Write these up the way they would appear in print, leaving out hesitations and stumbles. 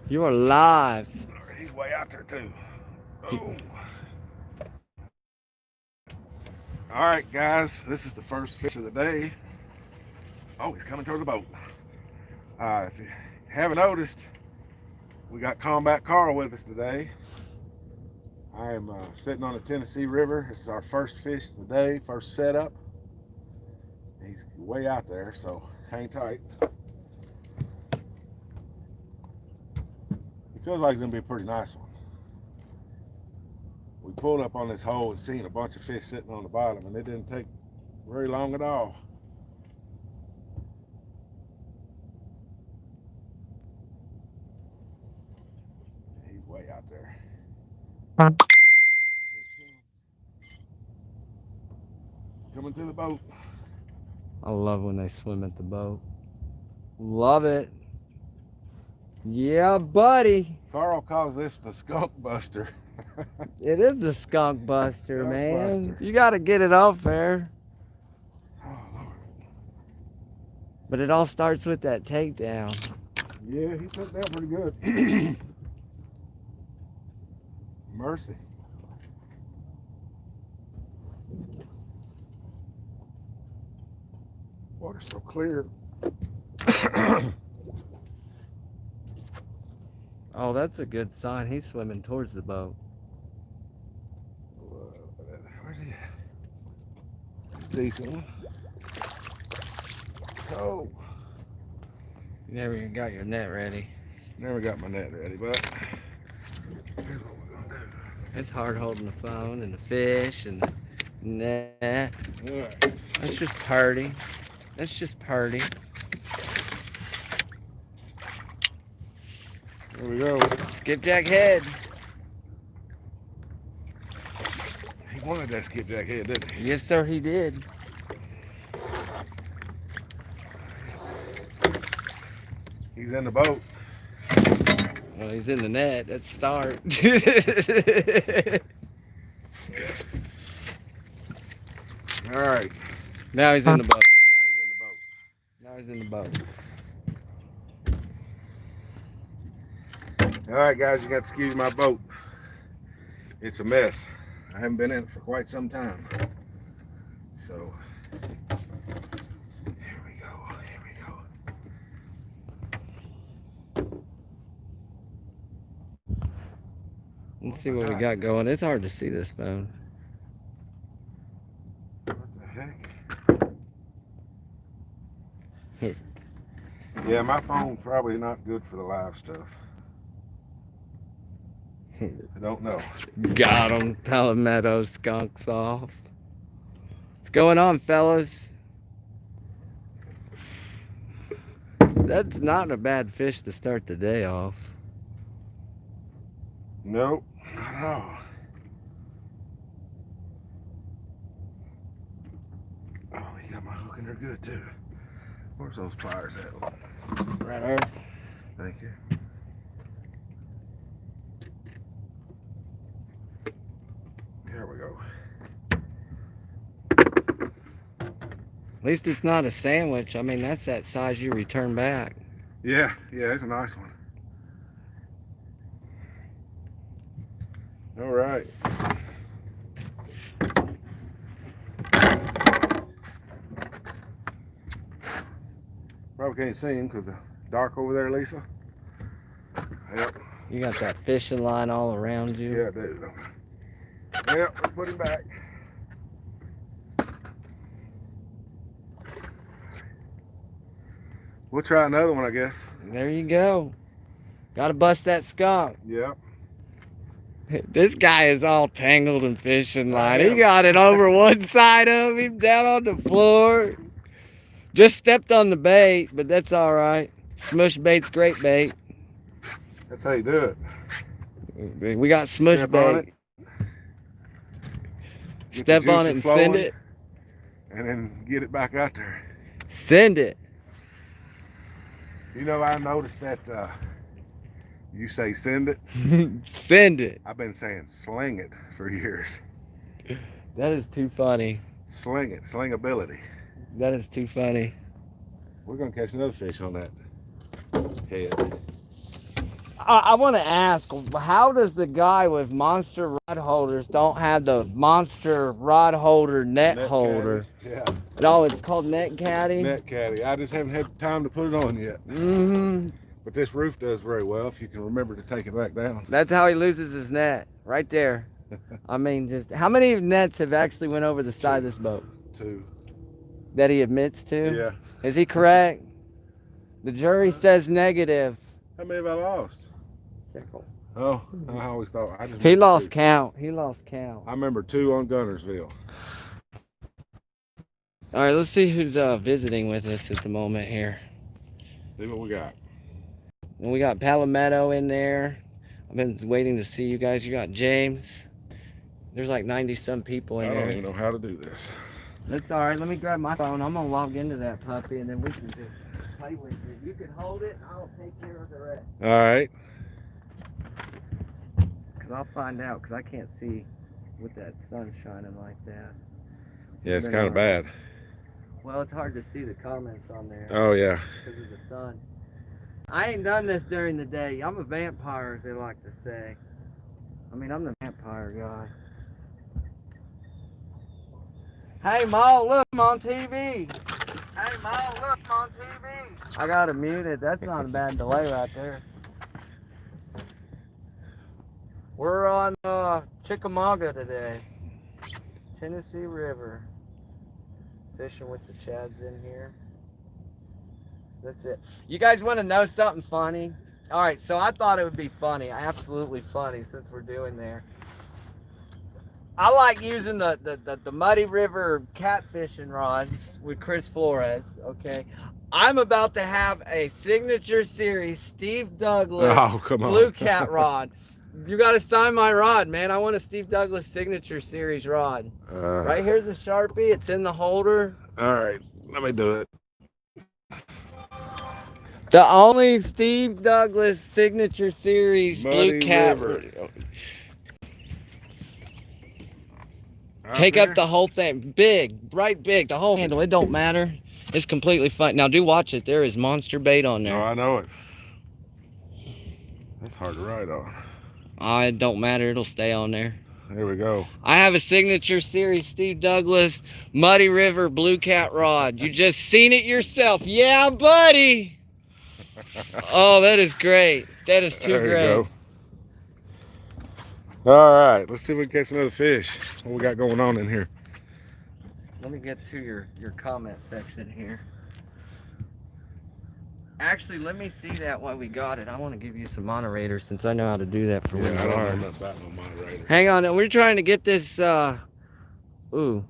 You are live. He's way out there too. Oh. All right, guys. This is the first fish of the day. Oh, he's coming toward the boat. If you haven't noticed, we got Kombat Karl with us today. I am sitting on the Tennessee River. This is our first fish of the day, first setup. He's way out there, so hang tight. He feels like it's gonna be a pretty nice one. We pulled up on this hole and seen a bunch of fish sitting on the bottom, and it didn't take very long at all. He's way out there. Coming to the boat. I love when they swim at the boat. Love it. Yeah, buddy. Karl calls this the skunk buster. It is the skunk buster, Skunk man. buster. You got to get it off there. Oh, Lord. But it all starts with that takedown. Yeah, he took that pretty good. Mercy. Water's so clear. Oh, that's a good sign. He's swimming towards the boat. Where's he at? Decent one. Oh, You never even got your net ready. never got my net ready, but here's what we're gonna It's hard holding the phone and the fish and the net. do. All right. That's just party. That's just party. Here we go. Skipjack head. He wanted that skipjack head, didn't he? Yes, sir, he did. He's in the boat. Well, he's in the net. Let's start. All right. Now he's in the boat. Now he's in the boat. Now he's in the boat. All right, guys, you got to excuse my boat. It's a mess. I haven't been in it for quite some time. So, here we go. Here we go. Let's see what we got going. It's hard to see this phone. What the heck? Yeah, my phone's probably not good for the live stuff. I don't know. Got him. Palmetto skunks off. What's going on, fellas? That's not a bad fish to start the day off. Nope, not at all. Oh, you got my hook in there good too. Where's those pliers at? Right there. Thank you. Here we go. At least it's not a sandwich. I mean, that's that size you return back. Yeah, it's a nice one. All right. Probably can't see him because the dark over there, Lisa. Yep. You got that fishing line all around you. Yeah, I do. Yep, we'll put him back. We'll try another one, I guess. There you go. Gotta bust that skunk. Yep. This guy is all tangled in fishing line. I He am. got it over one side of him, down on the floor. Just stepped on the bait, but that's all right. Smush bait's great bait. That's how you do it. We got smush Step on bait. it. Get Step the on it juices and flowing, send it. and then get it back out there. Send it. You know, I noticed that you say send it. Send it. I've been saying sling it for years. That is too funny. Sling it, slingability. That is too funny. We're gonna catch another fish on that head. I want to ask, how does the guy with monster rod holders don't have the monster rod holder net holder? Caddy? Yeah. No, it's called net caddy. Net caddy. I just haven't had time to put it on yet. Mm-hmm. But this roof does very well if you can remember to take it back down. That's how he loses his net, right there. I mean, just how many nets have actually went over the side of this boat? 2. That he admits to? Yeah. Is he correct? The jury says negative. How many have I lost? Oh, I always thought I just. He lost count. He lost count. I remember 2 on Gunnersville. All right, let's see who's visiting with us at the moment here. See what we got. And we got Palmetto in there. I've been waiting to see you guys. You got James. There's like 90-some people in there. I don't even know how to do this. That's all right. Let me grab my phone. I'm gonna log into that puppy, and then we can just play with it. You can hold it, and I'll take care of the rest. All right. Cause I'll find out. Cause I can't see with that sun shining like that. Yeah, it's kind of bad. Well, it's hard to see the comments on there. Oh yeah. Because of the sun. I ain't done this during the day. I'm a vampire, as they like to say. I mean, I'm the vampire guy. Hey, Ma, look, I'm on TV. Hey, Ma, look, I'm on TV. I got it muted. That's not a bad delay right there. We're on Chickamauga today. Tennessee River. Fishing with the Chads in here. That's it. You guys want to know something funny? All right, so I thought it would be funny, absolutely funny, since we're doing there. I like using the Muddy River catfishing rods with Chris Flores, okay? I'm about to have a signature series Steve Douglas blue cat rod. You got to sign my rod, man. I want a Steve Douglas signature series rod. Right here's a Sharpie. It's in the holder. All right, let me do it. The only Steve Douglas signature series blue cat. Take up the whole thing. Big, right big. The whole handle. It don't matter. It's completely fine. Now do watch it. There is monster bait on there. Oh, I know it. That's hard to ride on. It don't matter. It'll stay on there. There we go. I have a signature series Steve Douglas Muddy River blue cat rod. You just seen it yourself. Yeah, buddy. Oh, that is great. That is too great. Go. All right, let's see if we can catch another fish. What we got going on in here? Let me get to your comment section here. Actually, let me see that while we got it. I want to give you some moderators since I know how to do that for I don't know nothing about no moderator. Hang on, we're trying to get this. Ooh,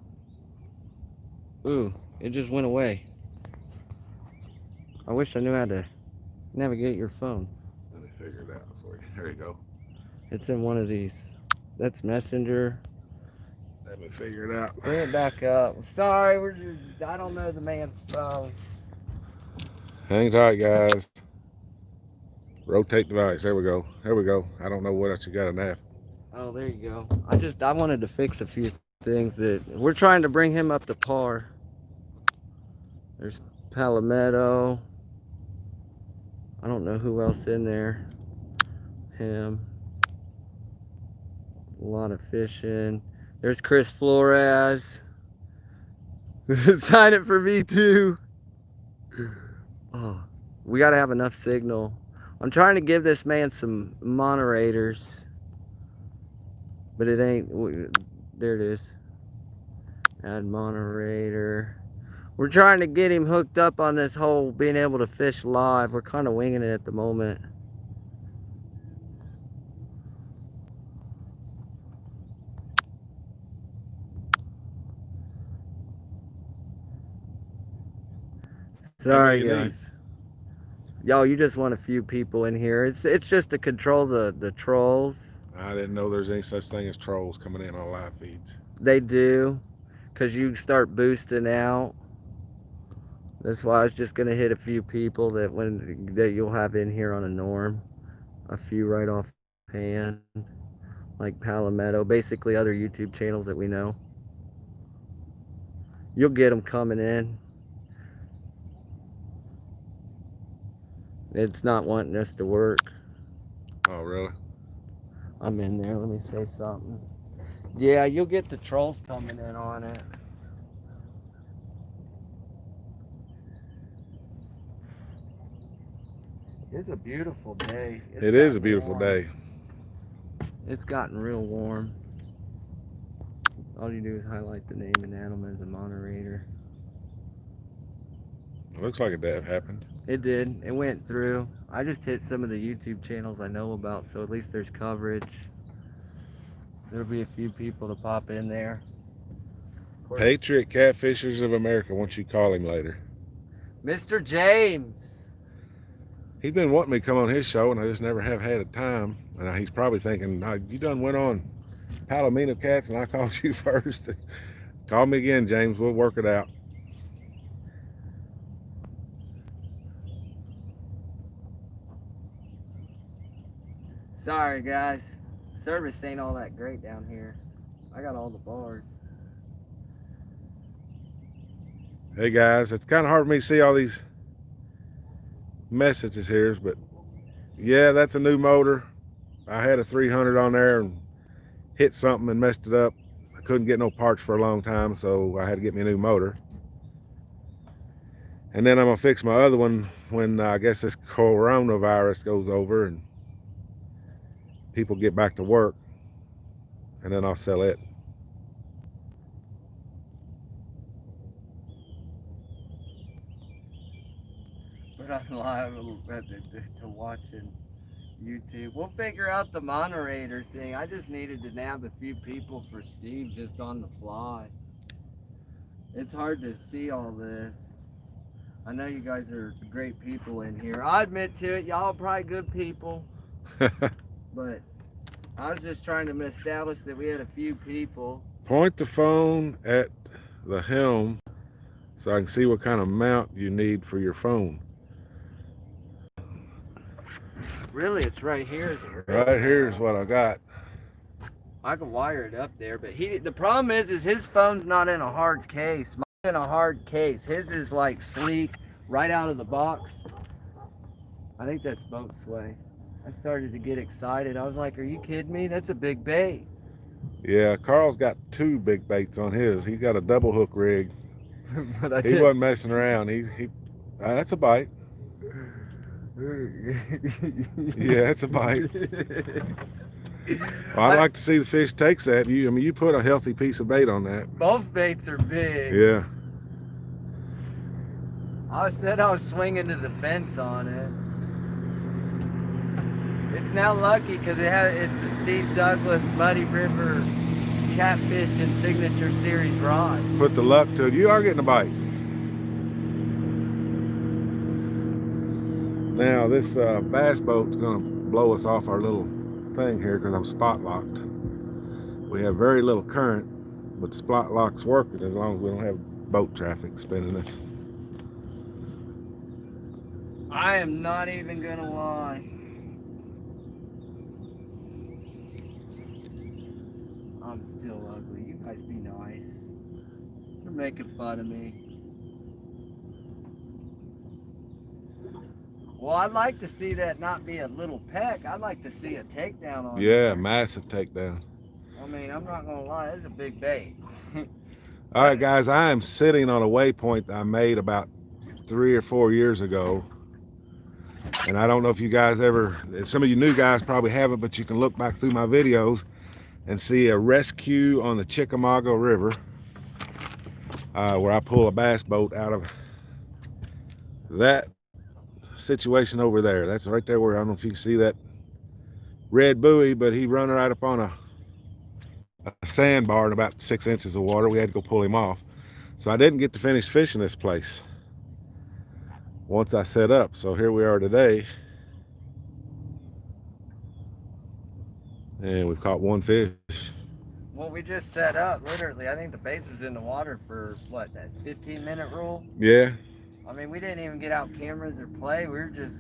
it just went away. I wish I knew how to navigate your phone. Let me figure it out for you. There you go. It's in one of these. That's Messenger. Let me figure it out. Bring it back up. Sorry, I don't know the man's phone. Hang tight, guys. Rotate device. There we go. There we go. I don't know what else you got in that. Oh, there you go. I wanted to fix a few things that we're trying to bring him up to par. There's Palmetto. I don't know who else in there. Him. A lot of fishing. There's Chris Flores. Sign it for me too. Oh, we got to have enough signal. I'm trying to give this man some moderators, but it ain't. There it is. Add moderator. We're trying to get him hooked up on this whole being able to fish live. We're kind of winging it at the moment. Sorry guys. Yo, you just want a few people in here. It's just to control the trolls. I didn't know there's any such thing as trolls coming in on live feeds. They do, because you start boosting out. That's why I was just gonna hit a few people that you'll have in here on a norm. A few right off hand, like Palmetto, basically other YouTube channels that we know. You'll get them coming in. It's not wanting us to work. really? I'm in there. Let me say something. Yeah, you'll get the trolls coming in on it. It's a beautiful day. It is a beautiful day. It's gotten real warm. All you do is highlight the name and add them as a moderator. It looks like it happened. It did. It went through. I just hit some of the YouTube channels I know about, so at least there's coverage. There'll be a few people to pop in there. Patriot Catfishers of America, once you call him later. Mr. James. He's been wanting me to come on his show, and I just never have had a time. And he's probably thinking, you done went on Palomino Cats, and I called you first. Call me again, James. We'll work it out. Sorry, guys. Service ain't all that great down here. I got all the bars. Hey, guys. It's kind of hard for me to see all these messages here, but yeah, that's a new motor. I had a 300 on there and hit something and messed it up. I couldn't get no parts for a long time, so I had to get me a new motor. And then I'm gonna fix my other one when I guess this coronavirus goes over and people get back to work, and then I'll sell it. But I'm live to watching YouTube. We'll figure out the moderator thing. I just needed to nab a few people for Steve just on the fly. It's hard to see all this. I know you guys are great people in here. I admit to it, y'all are probably good people. But I was just trying to establish that we had a few people. Point the phone at the helm so I can see what kind of mount you need for your phone. Really, it's right here. Is it Right here is what I got. I can wire it up there, but the problem is his phone's not in a hard case. Mine's in a hard case. His is like sleek, right out of the box. I think that's boat sway. I started to get excited. I was like, are you kidding me? That's a big bait. Yeah, Carl's got 2 big baits on his. He's got a double hook rig. But He wasn't messing around. That's a bite. Yeah, that's a bite. Well, I'd like to see the fish takes that. You put a healthy piece of bait on that. Both baits are big. Yeah. I said I was swinging to the fence on it. It's now lucky because it's the Steve Douglas Muddy River Catfish and Signature Series rod. Put the luck to it. You are getting a bite. Now this bass boat's gonna blow us off our little thing here because I'm spot locked. We have very little current, but the spot lock's working as long as we don't have boat traffic spinning us. I am not even gonna lie. I'm still ugly. You guys be nice. You're making fun of me. Well, I'd like to see that not be a little peck. I'd like to see a takedown on it. Yeah, massive takedown. I mean, I'm not gonna lie, it's a big bait. All right, guys, I am sitting on a waypoint that I made about 3 or 4 years ago. And I don't know if you guys some of you new guys probably haven't, but you can look back through my videos and see a rescue on the Chickamauga River where I pull a bass boat out of that situation over there. That's right there where, I don't know if you can see that red buoy, but he run right up on a sandbar in about 6 inches of water. We had to go pull him off. So I didn't get to finish fishing this place once I set up. So here we are today. And we've caught 1 fish. Well, we just set up, literally. I think the bait was in the water for, what, that 15-minute rule? Yeah. I mean, we didn't even get out cameras or play. We were just...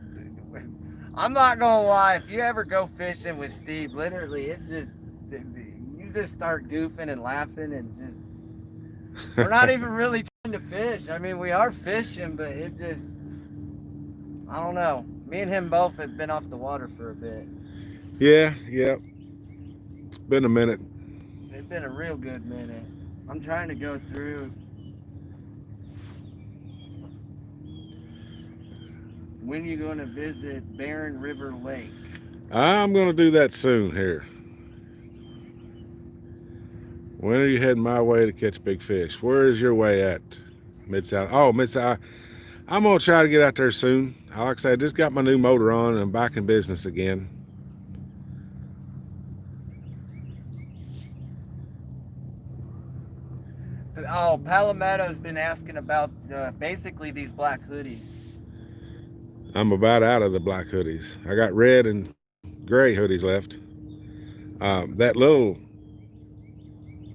I'm not going to lie. If you ever go fishing with Steve, literally, it's just... You just start goofing and laughing and just... We're not even really trying to fish. I mean, we are fishing, but it just... I don't know. Me and him both have been off the water for a bit. Yeah, yeah. It's been a minute. It's been a real good minute. I'm trying to go through. When you going to visit Barren River Lake? I'm gonna do that soon here. When are you heading my way to catch big fish? Where is your way at? Mid South. Oh, Mid South. I'm gonna try to get out there soon. Like I said, I just got my new motor on and I'm back in business again. Oh, Palometo's been asking about basically these black hoodies. I'm about out of the black hoodies. I got red and gray hoodies left.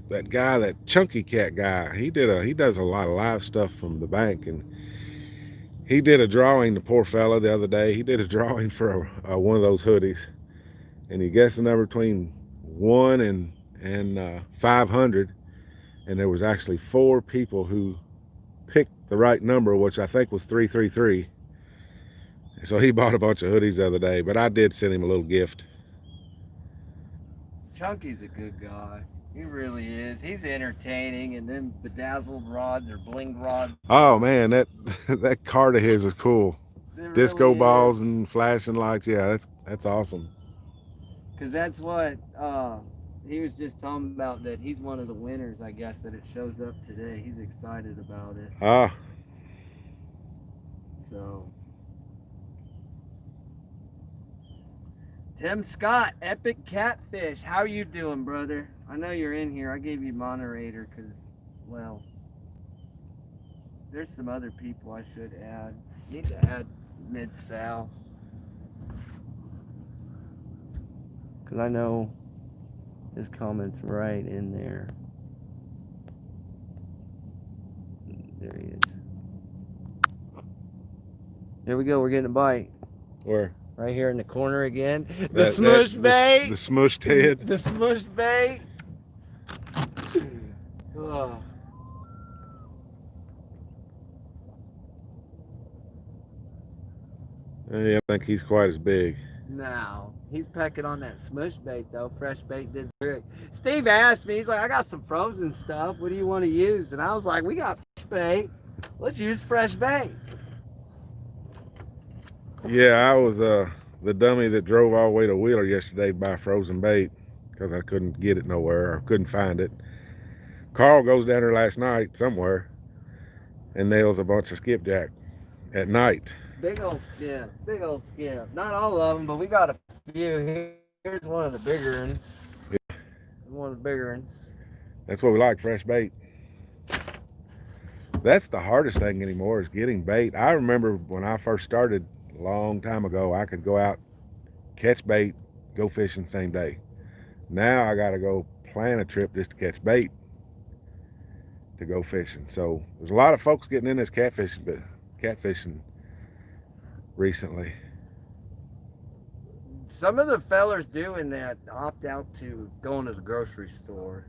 That guy, that chunky cat guy, he does a lot of live stuff from the bank, and he did a drawing. The poor fella the other day, he did a drawing for one of those hoodies, and he guessed the number between 1 and 500, and there was actually 4 people who picked the right number, which I think was 333. So he bought a bunch of hoodies the other day, but I did send him a little gift. Chunky's a good guy. He really is. He's entertaining, and then bedazzled rods or bling rods. Oh man, that that card of his is cool. It Disco really balls is. and flashing lights. Yeah, that's awesome. Because that's what he was just talking about, that he's one of the winners, I guess, that it shows up today. He's excited about it. Ah, So, Tim Scott, Epic Catfish. How you doing, brother? I know you're in here. I gave you moderator because, well, there's some other people I should add. Need to add Mid-South. Because I know his comment's right in there. There he is. There we go. We're getting a bite. where? Right here in the corner again. The smush bait. The smushed head. The smush bait. Oh. Yeah, I think he's quite as big. No, he's pecking on that smush bait though. Fresh bait did the trick. Steve asked me, he's like, I got some frozen stuff. What do you want to use? And I was like, we got fresh bait. Let's use fresh bait. Yeah, I was the dummy that drove all the way to Wheeler yesterday to buy frozen bait because I couldn't get it nowhere or couldn't find it. Karl goes down there last night somewhere and nails a bunch of skipjack at night. Big old skip. Big old skip. Not all of them, but we got a few. Here's one of the bigger ones. Yeah. One of the bigger ones. That's what we like, fresh bait. That's the hardest thing anymore is getting bait. I remember when I first started a long time ago, I could go out, catch bait, go fishing same day. Now I got to go plan a trip just to catch bait to go fishing. So there's a lot of folks getting in this catfishing recently. Some of the fellers doing that opt out to going to the grocery store.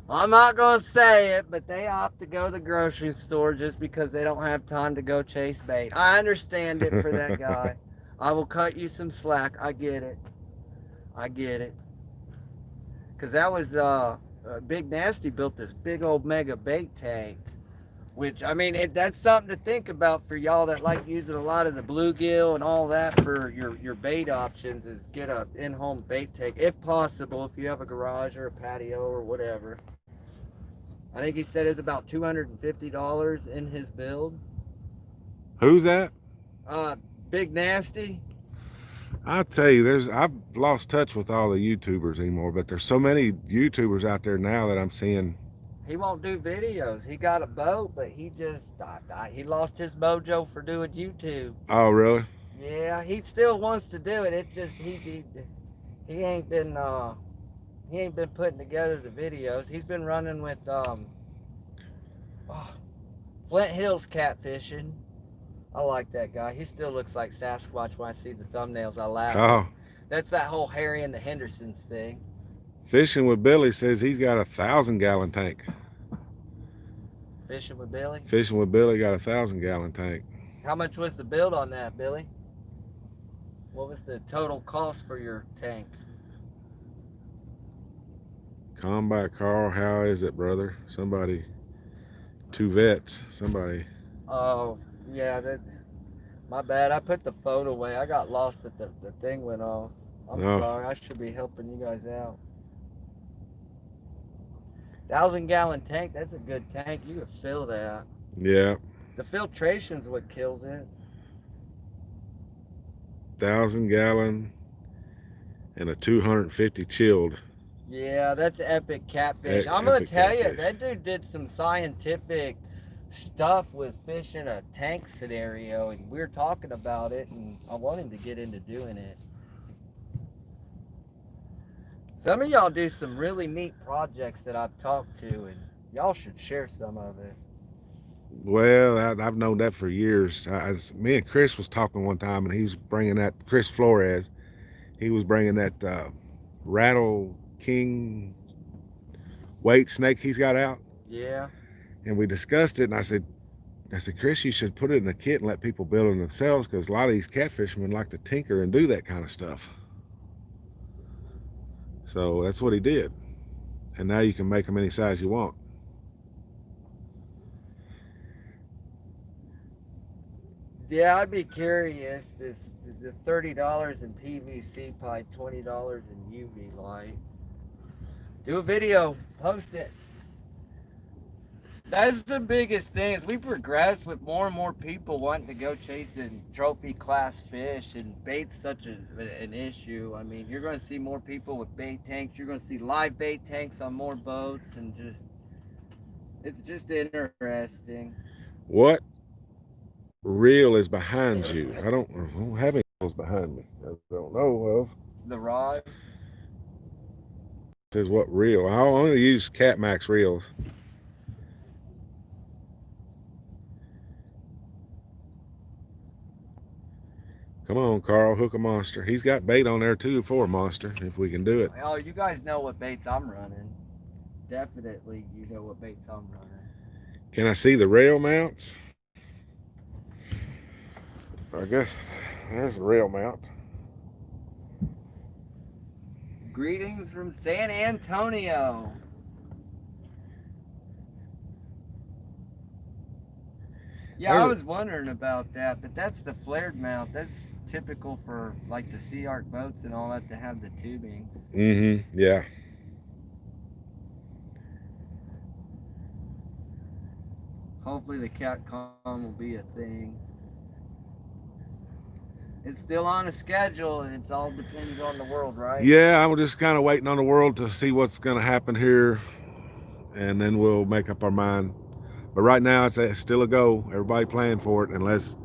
I'm not going to say it, but they opt to go to the grocery store just because they don't have time to go chase bait. I understand it for that guy. I will cut you some slack. I get it. I get it. Because that was, Big Nasty built this big old mega bait tank. Which, I mean, that's something to think about for y'all that like using a lot of the bluegill and all that for your bait options, is get a in-home bait tank, if possible, if you have a garage or a patio or whatever. I think he said it's about $250 in his build. Who's that? Big Nasty. I'll tell you, I've lost touch with all the YouTubers anymore, but there's so many YouTubers out there now that I'm seeing. He won't do videos. He got a boat, but he just he lost his mojo for doing YouTube. Oh, really? Yeah, he still wants to do it. It just he ain't been putting together the videos. He's been running with Flint Hills Catfishing. I like that guy. He still looks like Sasquatch when I see the thumbnails. I laugh. Oh, That's that whole Harry and the Hendersons thing. Fishing with Billy says he's got 1,000-gallon tank. Fishing with Billy? Fishing with Billy got 1,000-gallon tank. How much was the build on that, Billy? What was the total cost for your tank? Kombat Karl, how is it, brother? Somebody, two vets, somebody. Oh, yeah, that. My bad. I put the phone away. I got lost at the thing went off. I'm Oh, sorry. I should be helping you guys out. 1,000-gallon tank. That's a good tank. You could fill that. yeah, The filtration's what kills it. 1,000 gallon and a 250 chilled. Yeah, that's epic catfish. I'm gonna Epic tell you, catfish. that dude did some scientific stuff with fish in a tank scenario, and we were talking about it, and I want him to get into doing it. Some of y'all do some really neat projects that I've talked to, and y'all should share some of it. Well, I've known that for years. Me and Chris was talking one time, and he was bringing that Chris Flores. He was bringing that Rattle King weight snake he's got out, Yeah. and we discussed it. And I said, Chris, you should put it in a kit and let people build it themselves because a lot of these catfishermen like to tinker and do that kind of stuff. So that's what he did, and now you can make them any size you want. Yeah, I'd be curious. The $30 in PVC pipe, $20 in UV light. Do a video, post it. That's the biggest thing is we progress with more and more people wanting to go chasing trophy class fish, and bait's such an issue. I mean, you're going to see more people with bait tanks. You're going to see live bait tanks on more boats, and it's just interesting. What reel is behind you? I don't have any reels behind me. I don't know of. The rod. It says what reel? I only use Cat Max reels. Come on, Karl, hook a monster. He's got bait on there too for a monster, if we can do it. Oh, you guys know what baits I'm running. Definitely, you know what baits I'm running. Can I see the rail mounts? I guess there's the rail mount. Greetings from San Antonio. Yeah, I was wondering about that, but that's the flared mount. That's typical for like the Sea Arc boats and all that to have the tubings. Mm-hmm. Yeah. Hopefully the CatCon will be a thing. It's still on a schedule, and it all depends on the world, right? Yeah, I'm just kind of waiting on the world to see what's going to happen here, and then we'll make up our mind. But right now, it's still a go. Everybody playing for it, unless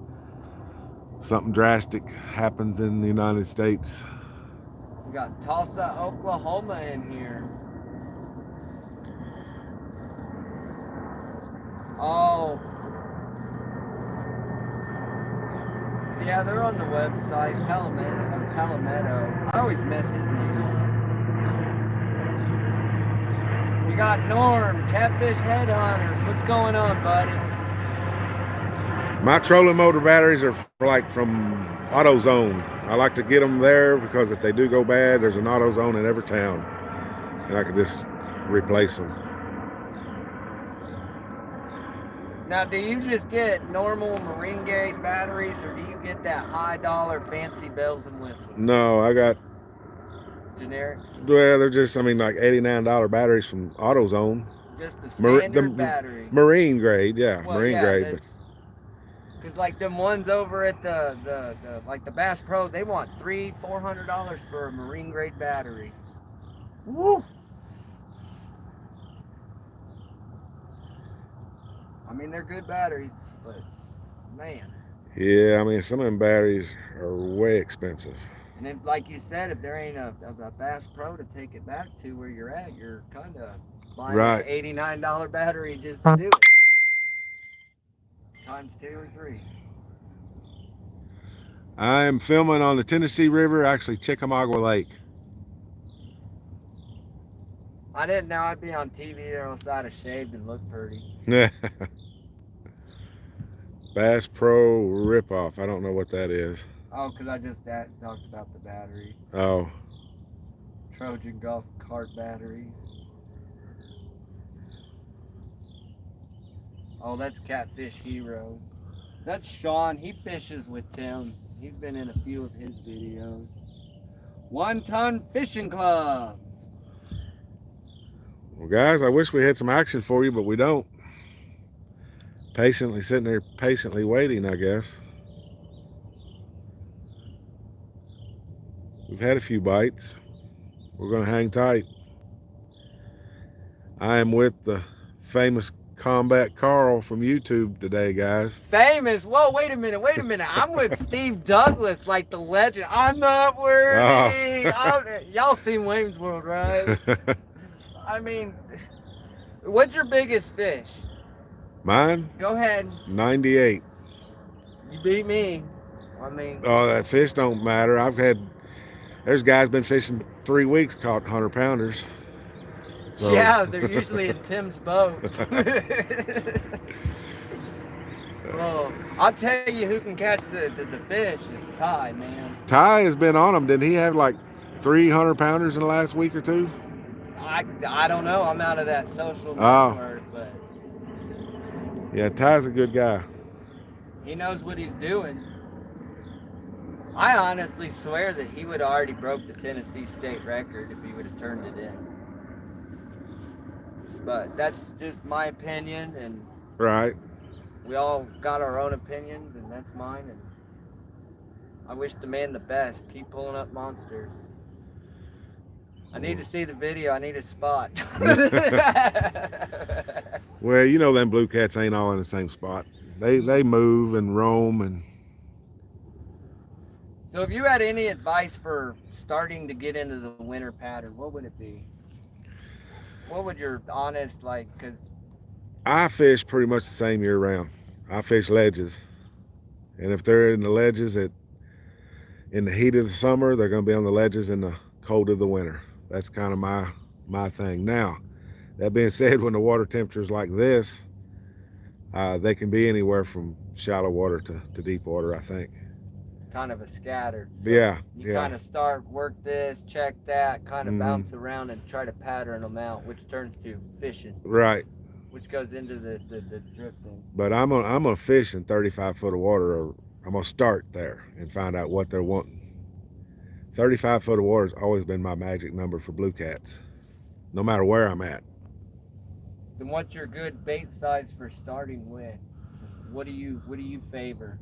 something drastic happens in the United States. We got Tulsa, Oklahoma in here. Oh. Yeah, they're on the website, Palmetto. I always miss his name. We got Norm, Catfish Headhunters. What's going on, buddy? My trolling motor batteries are from AutoZone. I like to get them there because if they do go bad, there's an AutoZone in every town, and I can just replace them. Now, do you just get normal marine grade batteries, or do you get that high dollar fancy bells and whistles? No, I got generics. Well, they're just, like $89 batteries from AutoZone. Just the standard battery. Marine grade, yeah, well, marine grade. Because like them ones over at the like the Bass Pro, they want $300-$400 for a marine grade battery. Woo! I mean, they're good batteries, but man. Yeah, some of them batteries are way expensive. And then, like you said, if there ain't a Bass Pro to take it back to where you're at, you're kind of buying an $89 battery just to do it. Times 2 or 3. I am filming on the Tennessee River, actually Chickamauga Lake. I didn't know I'd be on TV there, else I'd have shaved and looked pretty. Bass Pro ripoff. I don't know what that is. Oh, because I just talked about the batteries. Oh. Trojan golf cart batteries. Oh, that's Catfish Heroes. That's Sean. He fishes with Tim. He's been in a few of his videos. 1 Ton Fishing Club. Well, guys, I wish we had some action for you, but we don't. Patiently sitting there, patiently waiting, I guess. We've had a few bites. We're going to hang tight. I am with the famous Kombat Karl from YouTube today, guys. Famous? Whoa, wait a minute. I'm with Steve Douglas, like the legend. I'm not worthy. Y'all seen Wayne's World, right? I mean, what's your biggest fish? Mine? Go ahead. 98. You beat me. I mean. Oh, that fish don't matter. There's guys been fishing 3 weeks, caught 100-pounders. So. Yeah, they're usually in Tim's boat. Well, I'll tell you who can catch the fish is Ty, man. Ty has been on them. Didn't he have like 300-pounders in the last week or two? I don't know. I'm out of that social network, but yeah, Ty's a good guy. He knows what he's doing. I honestly swear that he would have already broke the Tennessee state record if he would have turned it in. But that's just my opinion, and right. We all got our own opinions, and that's mine. And I wish the man the best. Keep pulling up monsters. I need to see the video. I need a spot. Well, you know them blue cats ain't all in the same spot. They move and roam and. So if you had any advice for starting to get into the winter pattern, what would it be? What would your honest, because I fish pretty much the same year round. I fish ledges. And if they're in the ledges in the heat of the summer, they're going to be on the ledges in the cold of the winter. That's kind of my thing. Now, that being said, when the water temperature is like this, they can be anywhere from shallow water to deep water, I think. Kind of a scattered. So yeah. You kind of work this, check that, kind of bounce around and try to pattern them out, which turns to fishing. Right. Which goes into the drifting. But I'm gonna fish in 35 foot of water, or I'm gonna start there and find out what they're wanting. 35 foot of water has always been my magic number for blue cats, no matter where I'm at. Then what's your good bait size for starting with? What do you favor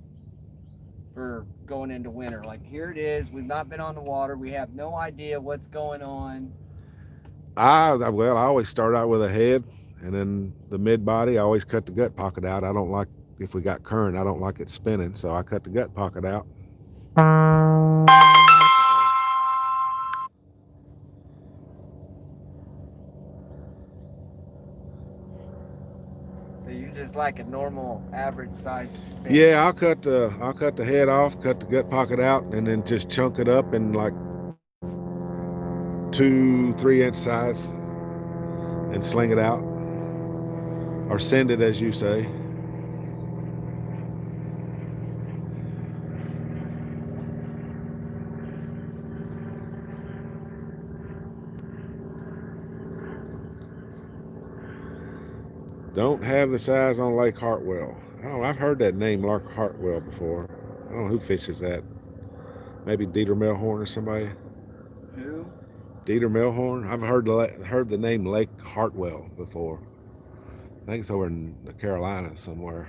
for going into winter? Like, here it is. We've not been on the water. We have no idea what's going on. I always start out with a head, and then the mid body. I always cut the gut pocket out. I don't like, if we got current, I don't like it spinning, so I cut the gut pocket out. So you just like a normal average size bait? Yeah, I'll cut the head off, cut the gut pocket out, and then just chunk it up in like 2-3 inch size and sling it out, or send it, as you say. Don't have the size on Lake Hartwell. I've heard that name, Lake Hartwell, before. I don't know who fishes that. Maybe Dieter Melhorn or somebody. Who? Dieter Melhorn. I've heard the name Lake Hartwell before. I think it's over in the Carolinas somewhere.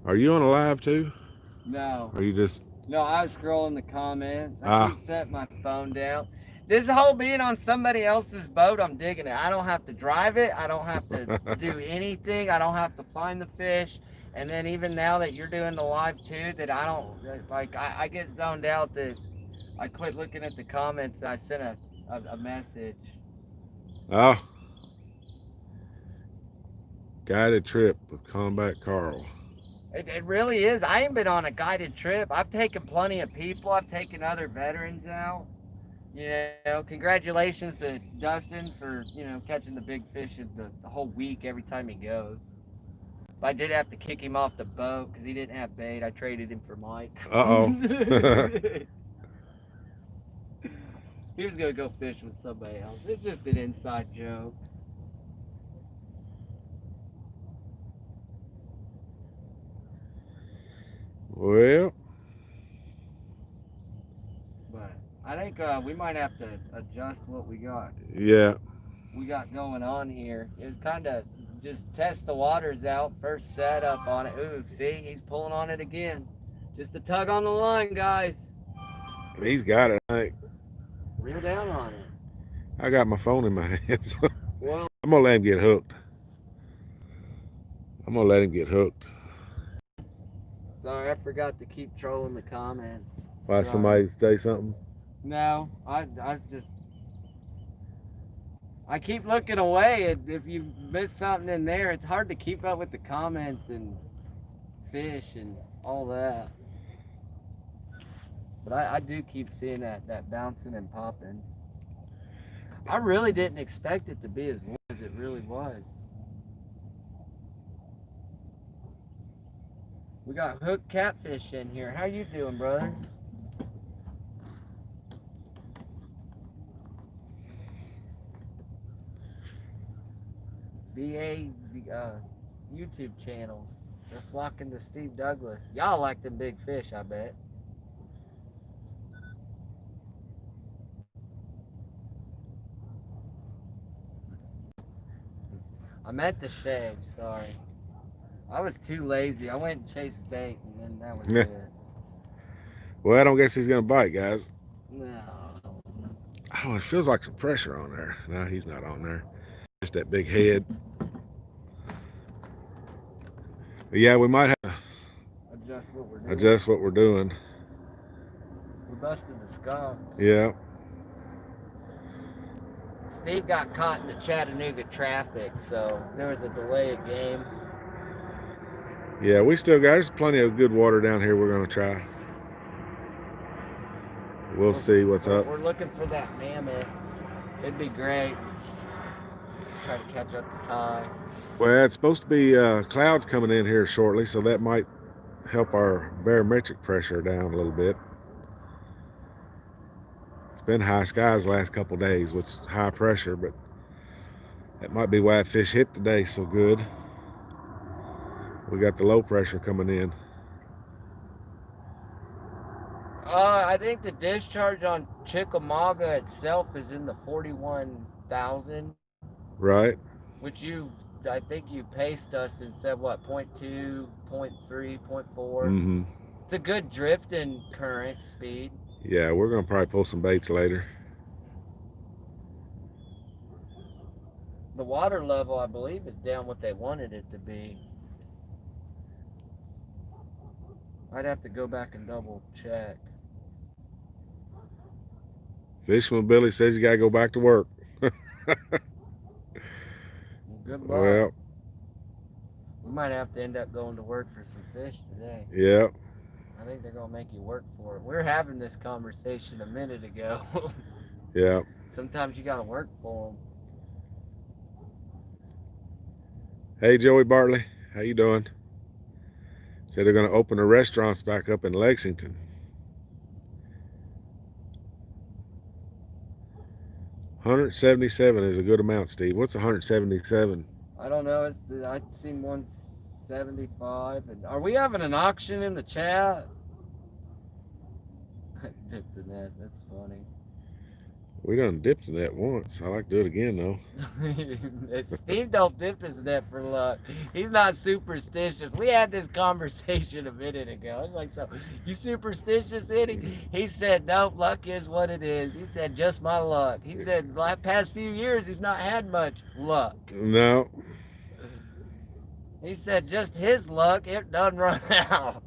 Are you on a live too? No. Or you just? No, I was scrolling the comments. I keep setting my phone down. This whole being on somebody else's boat, I'm digging it. I don't have to drive it. I don't have to do anything. I don't have to find the fish. And then even now that you're doing the live too, that I don't, like, I get zoned out that I quit looking at the comments and I sent a message. Oh. Guided trip with Kombat Karl. It really is. I ain't been on a guided trip. I've taken plenty of people. I've taken other veterans out. You know, congratulations to Dustin for, catching the big fish the whole week every time he goes. I did have to kick him off the boat because he didn't have bait. I traded him for Mike. Uh-oh. He was gonna go fish with somebody else. It's just an inside joke. Well, But I think we might have to adjust what we got. yeah. We got going on here. It was kind of just test the waters out. First setup on it. Ooh, see, he's pulling on it again. Just a tug on the line, guys. He's got it, I think. Reel down on it. I got my phone in my hands. Well, I'm gonna let him get hooked. sorry, I forgot to keep trolling the comments. Why Sorry. somebody say something? No, I keep looking away, and if you miss something in there, it's hard to keep up with the comments and fish and all that. But I do keep seeing that bouncing and popping. I really didn't expect it to be as warm as it really was. We got hooked catfish in here. How you doing, brother? VA YouTube channels. They're flocking to Steve Douglas. Y'all like them big fish, I bet. I meant to shave, sorry. I was too lazy. I went and chased bait, and then that was it. Well, I don't guess he's gonna bite, guys. No. I don't know, it feels like some pressure on there. No, he's not on there. Just that big head. But yeah, we might have to adjust what we're doing. We busted the skunk. Yeah. Steve got caught in the Chattanooga traffic, so there was a delay of game. Yeah, we still got, there's plenty of good water down here we're gonna try. We'll see what's up. We're looking for that mammoth. It'd be great. Try to catch up to Ty. Well, it's supposed to be clouds coming in here shortly, so that might help our barometric pressure down a little bit. It's been high skies the last couple days, which is high pressure, but that might be why fish hit today so good. We got the low pressure coming in. I think the discharge on Chickamauga itself is in the 41,000. Right. Which I think you paced us and said what, 0.2, 0.3, 0.4. Mm-hmm. It's a good drift and current speed. Yeah, we're gonna probably pull some baits later. The water level, I believe, is down what they wanted it to be. I'd have to go back and double check. Fisherman Billy says you gotta go back to work. Good luck. Well, we might have to end up going to work for some fish today. Yeah. I think they're gonna make you work for it. We were having this conversation a minute ago. Yeah. Sometimes you gotta work for them. Hey, Joey Bartley, how you doing? Said they're gonna open the restaurants back up in Lexington. 177 is a good amount, Steve. What's 177? I don't know. I've seen 175. And are we having an auction in the chat? Dipped the net. That's funny. We done dipped the net once. I like to do it again though. Steve don't dip his net for luck. He's not superstitious. We had this conversation a minute ago. I was like, so you superstitious, Eddie? He said, nope, luck is what it is. He said, just my luck. He said, the past few years he's not had much luck. No. He said, just his luck, it done run out.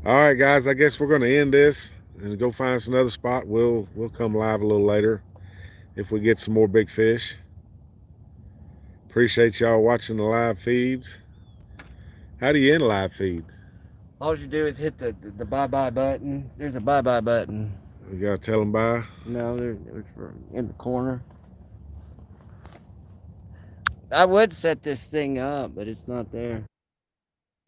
All right, guys, I guess we're gonna end this and go find us another spot. We'll come live a little later if we get some more big fish. Appreciate y'all watching the live feeds. How do you end live feeds? All you do is hit the bye-bye button. There's a bye-bye button. You gotta tell them bye? No, there's in the corner. I would set this thing up, but it's not there.